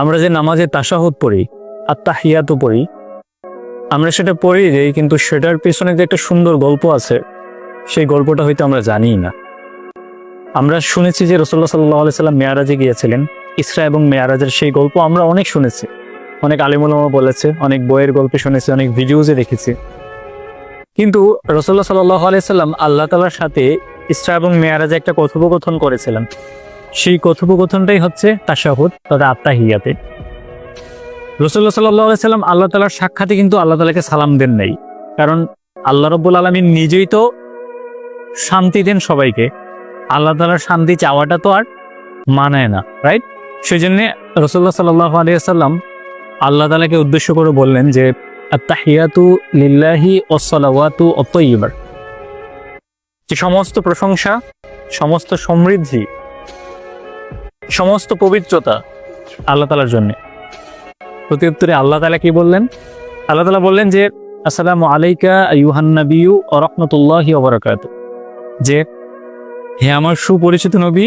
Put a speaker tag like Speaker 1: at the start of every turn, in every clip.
Speaker 1: আমরা যে নামাজে তাশাহুদ পড়ি, আত্তাহিয়াতু পড়ি, আমরা সেটা পড়ি যাই, কিন্তু সেটার পেছনে যে একটা সুন্দর গল্প আছে, সেই গল্পটা হয়তো আমরা জানিই না। আমরা শুনেছি যে রাসূলুল্লাহ সাল্লাল্লাহু আলাইহি সাল্লাম মেয়ারাজে গিয়েছিলেন, ইসরা এবং মেয়ারাজের সেই গল্প আমরা অনেক শুনেছি, অনেক আলিম উলামা বলেছে, অনেক বইয়ের গল্প শুনেছি, অনেক ভিডিওজে দেখেছি। কিন্তু রাসূলুল্লাহ সাল্লাল্লাহু আলাইহি সাল্লাম আল্লাহ তাআলার সাথে ইসরা এবং মেয়ারাজে একটা কথোপকথন করেছিলেন। সেই কথোপকথনটাই হচ্ছে তাশাহুদ তথা আত্তাহিয়াতে। রাসূলুল্লাহ সাল্লাল্লাহু আলাইহি সাল্লাম আল্লাহ তাআলার সাক্ষাতে কিন্তু আল্লাহ তাআলাকে সালাম দেন নাই, কারণ আল্লাহ রাব্বুল আলামিন নিজেই তো শান্তি দেন সবাইকে। আল্লাহ তাআলার শান্তি চাওয়াটা তো আর মানায় না, রাইট? সেই জন্য রাসূলুল্লাহ সাল্লাল্লাহু আলাইহি সাল্লাম আল্লাহ তাআলাকে উদ্দেশ্য করে বললেন যে আত্তাহিয়াতু লিল্লাহি ওয়াসসালাওয়াতু আত-তাইয়্যিবা, যে সমস্ত প্রশংসা, সমস্ত সমৃদ্ধি, সমস্ত পবিত্রতা আল্লাহ তাআলার জন্য। প্রত্যুত্তরে আল্লাহ তাআলা কি বললেন? আল্লাহ তাআলা বললেন যে আসসালামু আলাইকা আইয়ুহান নাবিয়্যু ওয়া রাহমাতুল্লাহি ওয়া বারাকাতুহু, যে হে আমার সুপরিচিত নবী,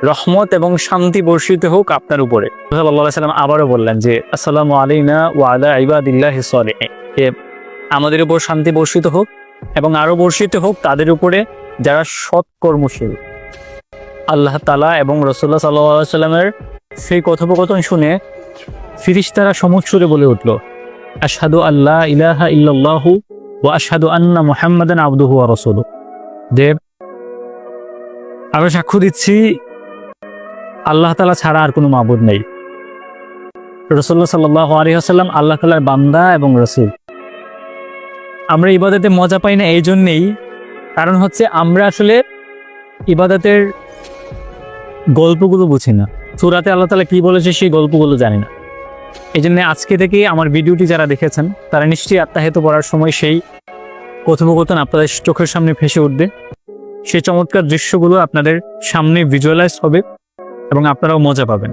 Speaker 1: রহমত এবং শান্তি বর্ষিত হোক আপনার উপরে। সাল্লাল্লাহু আলাইহি সাল্লাম আবারও বললেন যে আসসালামু আলাইনা ওয়া আলা ইবাদিল্লাহিস সালিহিন, হে আমাদের উপর শান্তি বর্ষিত হোক এবং আরো বর্ষিত হোক তাদের উপরে যারা সৎ কর্মশীল। আল্লাহ তাআলা এবং রাসূলুল্লাহ সাল্লাল্লাহু আলাইহি সাল্লামের সেই কথোপকথন শুনে ফেরেশতারা সমুচ্চরে বলে উঠল, আশহাদু আল্লা ইলাহা ইল্লাল্লাহু ওয়া আশহাদু আন্না মুহাম্মাদান আবদুহু ওয়া রাসূলুহু, যে আমরা সাক্ষ্য দিচ্ছি আল্লাহ তাআলা ছাড়া আর কোনো মাবুদ নেই, রাসূলুল্লাহ সাল্লাল্লাহু আলাইহি ওয়াসাল্লাম আল্লাহ তাআলার বান্দা এবং রাসূল। আমরা ইবাদতে মজা পাই না এই জন্যেই, কারণ হচ্ছে আমরা আসলে ইবাদতের গল্পগুলো বুঝি না। সূরাতে আল্লাহ তাআলা কি বলেছে সেই গল্পগুলো জানি না। এই জন্য আজকে থেকে আমার ভিডিওটি যারা দেখেছেন তারা নিশ্চয়ই আত্তাহিয়াত পড়ার সময় সেই কথোপকথন আপনাদের চোখের সামনে ভেসে উঠবে, সেই চমৎকার দৃশ্যগুলো আপনাদের সামনে ভিজুয়ালাইজ হবে এবং আপনারাও মজা পাবেন।